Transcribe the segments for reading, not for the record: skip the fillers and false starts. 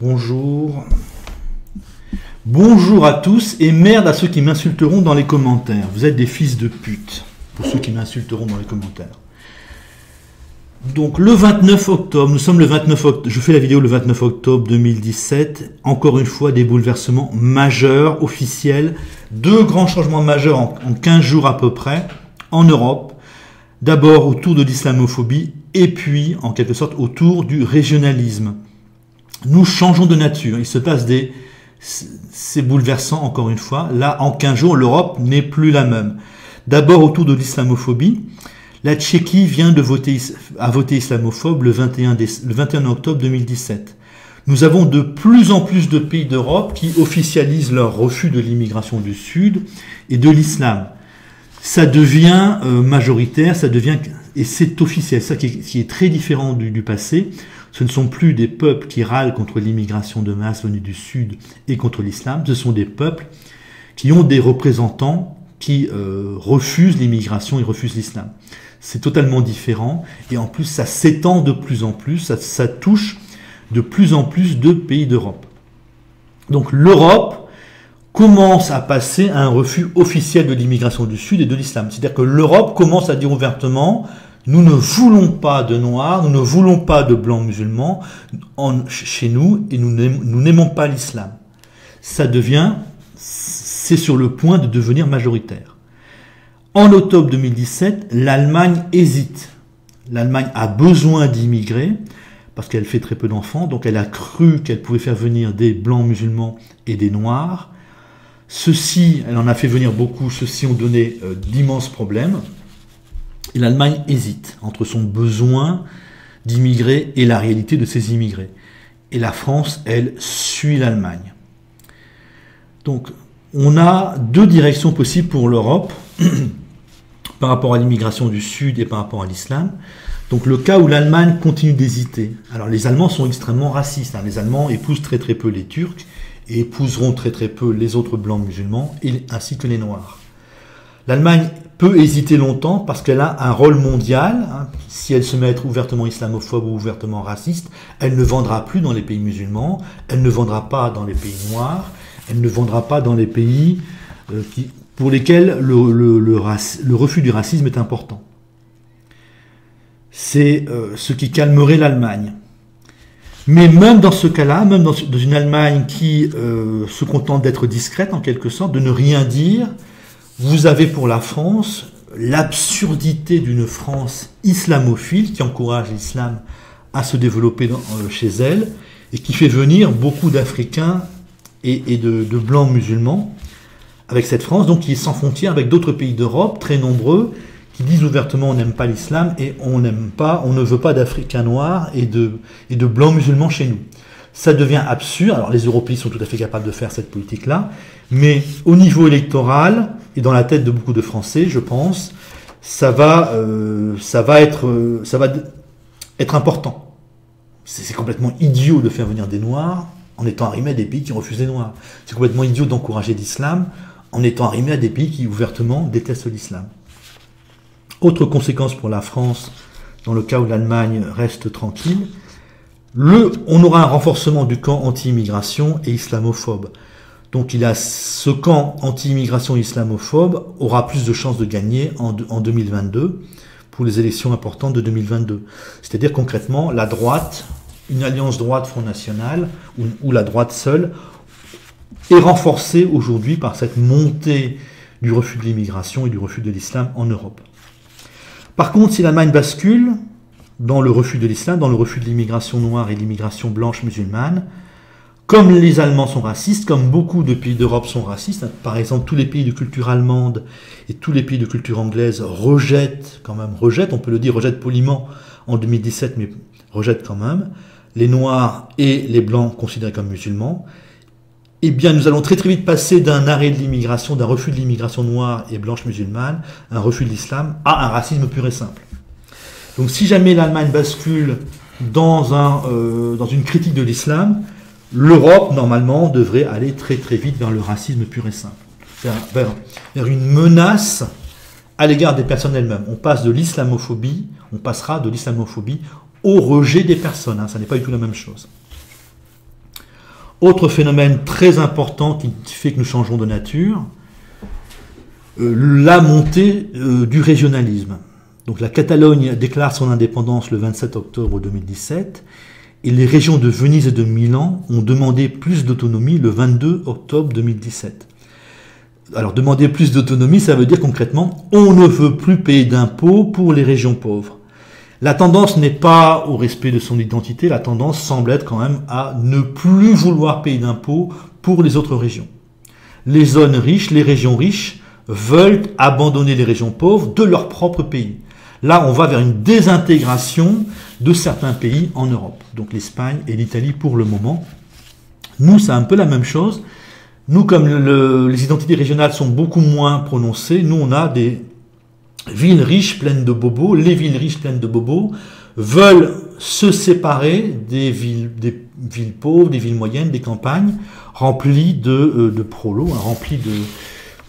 Bonjour. Bonjour à tous et merde à ceux qui m'insulteront dans les commentaires. Vous êtes des fils de pute, pour ceux qui m'insulteront dans les commentaires. Donc le 29 octobre, nous sommes le 29 octobre, je fais la vidéo le 29 octobre 2017. Encore une fois, des bouleversements majeurs, officiels. Deux grands changements majeurs en 15 jours à peu près, en Europe. D'abord autour de l'islamophobie et puis, en quelque sorte, autour du régionalisme. Nous changeons de nature. Il se passe c'est bouleversant, encore une fois. Là, en 15 jours, l'Europe n'est plus la même. D'abord, autour de l'islamophobie. La Tchéquie vient de voter islamophobe le 21 octobre 2017. Nous avons de plus en plus de pays d'Europe qui officialisent leur refus de l'immigration du Sud et de l'islam. Ça devient majoritaire, et c'est officiel. Ça qui est très différent du passé. Ce ne sont plus des peuples qui râlent contre l'immigration de masse venue du Sud et contre l'islam. Ce sont des peuples qui ont des représentants qui refusent l'immigration et refusent l'islam. C'est totalement différent. Et en plus, ça s'étend de plus en plus. Ça touche de plus en plus de pays d'Europe. Donc l'Europe commence à passer à un refus officiel de l'immigration du Sud et de l'islam. C'est-à-dire que l'Europe commence à dire ouvertement: nous ne voulons pas de noirs, nous ne voulons pas de blancs musulmans chez nous, et nous n'aimons pas l'islam. C'est sur le point de devenir majoritaire. En octobre 2017, l'Allemagne hésite. L'Allemagne a besoin d'immigrer, parce qu'elle fait très peu d'enfants, donc elle a cru qu'elle pouvait faire venir des blancs musulmans et des noirs. Elle en a fait venir beaucoup, ceux-ci ont donné d'immenses problèmes. Et l'Allemagne hésite entre son besoin d'immigrer et la réalité de ces immigrés. Et la France, elle, suit l'Allemagne. Donc, on a deux directions possibles pour l'Europe par rapport à l'immigration du Sud et par rapport à l'islam. Donc, le cas où l'Allemagne continue d'hésiter. Alors, les Allemands sont extrêmement racistes. Les Allemands épousent très très peu les Turcs et épouseront très très peu les autres blancs musulmans, ainsi que les Noirs. L'Allemagne peut hésiter longtemps parce qu'elle a un rôle mondial. Si elle se met à être ouvertement islamophobe ou ouvertement raciste, elle ne vendra plus dans les pays musulmans, elle ne vendra pas dans les pays noirs, elle ne vendra pas dans les pays pour lesquels le refus du racisme est important. C'est ce qui calmerait l'Allemagne. Mais même dans ce cas-là, même dans une Allemagne qui se contente d'être discrète en quelque sorte, de ne rien dire, vous avez pour la France l'absurdité d'une France islamophile qui encourage l'islam à se développer chez elle et qui fait venir beaucoup d'Africains et de blancs musulmans avec cette France, donc qui est sans frontières avec d'autres pays d'Europe, très nombreux, qui disent ouvertement on n'aime pas l'islam et on ne veut pas d'Africains noirs et de blancs musulmans chez nous. Ça devient absurde. Alors les Européens sont tout à fait capables de faire cette politique-là, mais au niveau électoral et dans la tête de beaucoup de Français, je pense, ça va être important. C'est complètement idiot de faire venir des Noirs en étant arrimé à des pays qui refusent les Noirs. C'est complètement idiot d'encourager l'islam en étant arrimé à des pays qui ouvertement détestent l'islam. Autre conséquence pour la France, dans le cas où l'Allemagne reste tranquille, on aura un renforcement du camp anti-immigration et islamophobe. Donc ce camp anti-immigration et islamophobe aura plus de chances de gagner en 2022 pour les élections importantes de 2022. C'est-à-dire concrètement, la droite, une alliance droite-Front National, ou la droite seule, est renforcée aujourd'hui par cette montée du refus de l'immigration et du refus de l'islam en Europe. Par contre, si l'Allemagne bascule dans le refus de l'islam, dans le refus de l'immigration noire et de l'immigration blanche musulmane, comme les Allemands sont racistes, comme beaucoup de pays d'Europe sont racistes, par exemple tous les pays de culture allemande et tous les pays de culture anglaise rejettent, on peut le dire, rejettent poliment en 2017, mais rejettent quand même, les Noirs et les Blancs considérés comme musulmans, eh bien nous allons très très vite passer d'un arrêt de l'immigration, d'un refus de l'immigration noire et blanche musulmane, un refus de l'islam, à un racisme pur et simple. Donc si jamais l'Allemagne bascule dans une critique de l'islam, l'Europe, normalement, devrait aller très très vite vers le racisme pur et simple, vers une menace à l'égard des personnes elles-mêmes. On passera de l'islamophobie au rejet des personnes. Ça n'est pas du tout la même chose. Autre phénomène très important qui fait que nous changeons de nature, la montée du régionalisme. Donc la Catalogne déclare son indépendance le 27 octobre 2017 et les régions de Venise et de Milan ont demandé plus d'autonomie le 22 octobre 2017. Alors demander plus d'autonomie, ça veut dire concrètement on ne veut plus payer d'impôts pour les régions pauvres. La tendance n'est pas au respect de son identité, la tendance semble être quand même à ne plus vouloir payer d'impôts pour les autres régions. Les zones riches, les régions riches veulent abandonner les régions pauvres de leur propre pays. Là, on va vers une désintégration de certains pays en Europe. Donc l'Espagne et l'Italie pour le moment. Nous, c'est un peu la même chose. Nous, comme les identités régionales sont beaucoup moins prononcées, nous, on a des villes riches pleines de bobos. Les villes riches pleines de bobos veulent se séparer des villes pauvres, des villes moyennes, des campagnes, remplies de prolos, remplies de...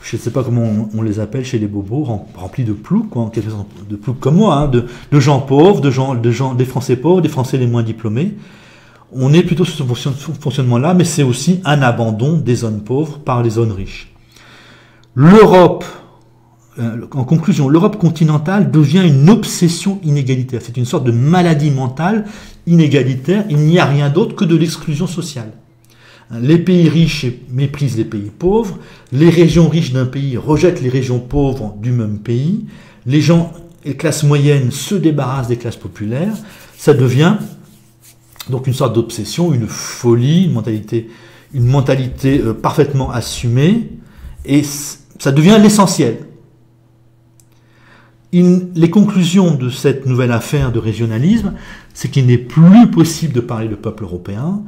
je ne sais pas comment on les appelle chez les bobos, remplis de ploucs, quoi, en quelque sorte, de ploucs comme moi, hein, de gens pauvres, des Français pauvres, des Français les moins diplômés. On est plutôt sur ce fonctionnement-là, mais c'est aussi un abandon des zones pauvres par les zones riches. L'Europe, en conclusion, l'Europe continentale devient une obsession inégalitaire. C'est une sorte de maladie mentale inégalitaire. Il n'y a rien d'autre que de l'exclusion sociale. Les pays riches méprisent les pays pauvres, les régions riches d'un pays rejettent les régions pauvres du même pays, les classes moyennes se débarrassent des classes populaires, ça devient donc une sorte d'obsession, une folie, une mentalité parfaitement assumée, et ça devient l'essentiel. Les conclusions de cette nouvelle affaire de régionalisme, c'est qu'il n'est plus possible de parler de peuple européen,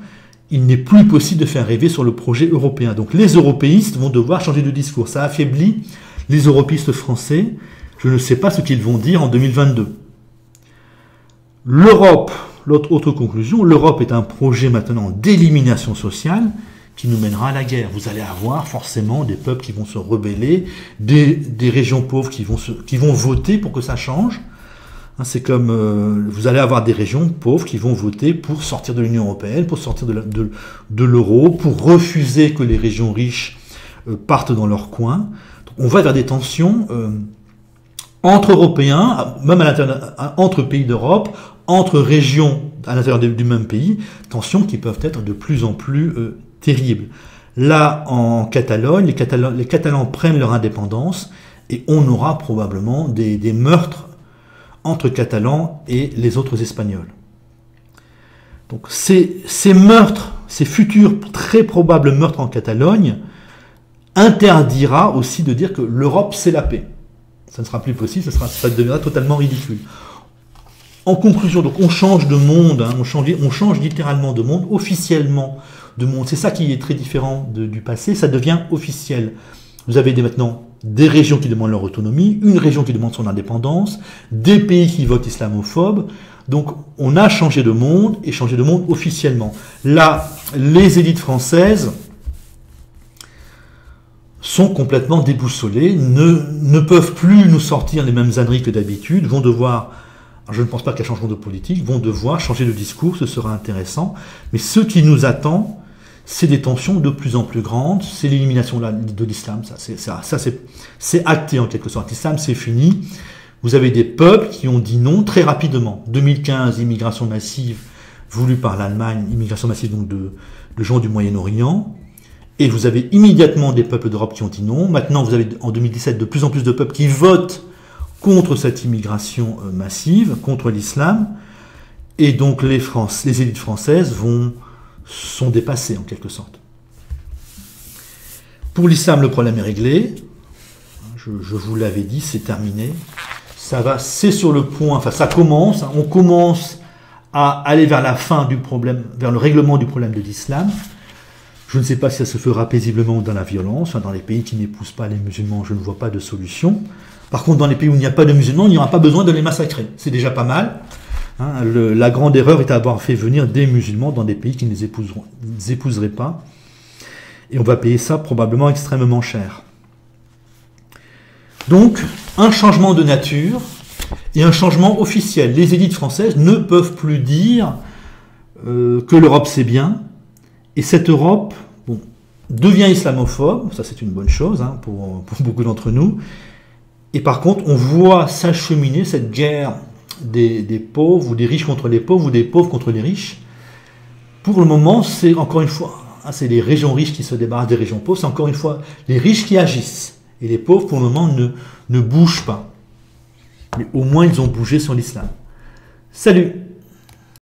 il n'est plus possible de faire rêver sur le projet européen. Donc les européistes vont devoir changer de discours. Ça affaiblit les européistes français. Je ne sais pas ce qu'ils vont dire en 2022. L'Europe, autre conclusion, l'Europe est un projet maintenant d'élimination sociale qui nous mènera à la guerre. Vous allez avoir forcément des peuples qui vont se rebeller, des régions pauvres qui vont voter pour que ça change. C'est comme, vous allez avoir des régions pauvres qui vont voter pour sortir de l'Union européenne, pour sortir de l'euro, pour refuser que les régions riches partent dans leur coin. Donc, on va vers des tensions entre Européens, même à l'intérieur, entre pays d'Europe, entre régions à l'intérieur du même pays, tensions qui peuvent être de plus en plus terribles. Là, en Catalogne, les Catalans prennent leur indépendance et on aura probablement des meurtres entre Catalans et les autres Espagnols. Donc ces meurtres, ces futurs très probables meurtres en Catalogne, interdira aussi de dire que l'Europe c'est la paix. Ça ne sera plus possible, ça deviendra totalement ridicule. En conclusion, donc on change de monde, hein, on change littéralement de monde, officiellement de monde. C'est ça qui est très différent du passé, ça devient officiel. Vous avez maintenant des régions qui demandent leur autonomie, une région qui demande son indépendance, des pays qui votent islamophobes. Donc on a changé de monde, et changé de monde officiellement. Là, les élites françaises sont complètement déboussolées, ne peuvent plus nous sortir les mêmes âneries que d'habitude, vont devoir, je ne pense pas qu'elles changeront de politique, vont devoir changer de discours, ce sera intéressant. Mais ce qui nous attend, c'est des tensions de plus en plus grandes, c'est l'élimination de l'islam, c'est acté en quelque sorte. L'islam, c'est fini. Vous avez des peuples qui ont dit non très rapidement. 2015, immigration massive voulue par l'Allemagne, immigration massive donc de gens du Moyen-Orient. Et vous avez immédiatement des peuples d'Europe qui ont dit non. Maintenant, vous avez en 2017 de plus en plus de peuples qui votent contre cette immigration massive, contre l'islam. Et donc les élites françaises sont dépassées en quelque sorte. Pour l'islam, le problème est réglé. Je vous l'avais dit, c'est terminé. C'est sur le point, enfin ça commence, on commence à aller vers la fin du problème, vers le règlement du problème de l'islam. Je ne sais pas si ça se fera paisiblement ou dans la violence. Dans les pays qui n'épousent pas les musulmans, je ne vois pas de solution. Par contre, dans les pays où il n'y a pas de musulmans, il n'y aura pas besoin de les massacrer. C'est déjà pas mal. La grande erreur est d'avoir fait venir des musulmans dans des pays qui ne les épouseraient pas. Et on va payer ça probablement extrêmement cher. Donc, un changement de nature et un changement officiel. Les élites françaises ne peuvent plus dire que l'Europe c'est bien, Et cette Europe, bon, devient islamophobe, ça c'est une bonne chose hein, pour beaucoup d'entre nous. Et par contre, on voit s'acheminer cette guerre des pauvres ou des riches contre les pauvres ou des pauvres contre les riches. Pour le moment, c'est encore une fois, c'est les régions riches qui se débarrassent des régions pauvres, c'est encore une fois les riches qui agissent. Et les pauvres, pour le moment, ne bougent pas. Mais au moins, ils ont bougé sur l'islam. Salut!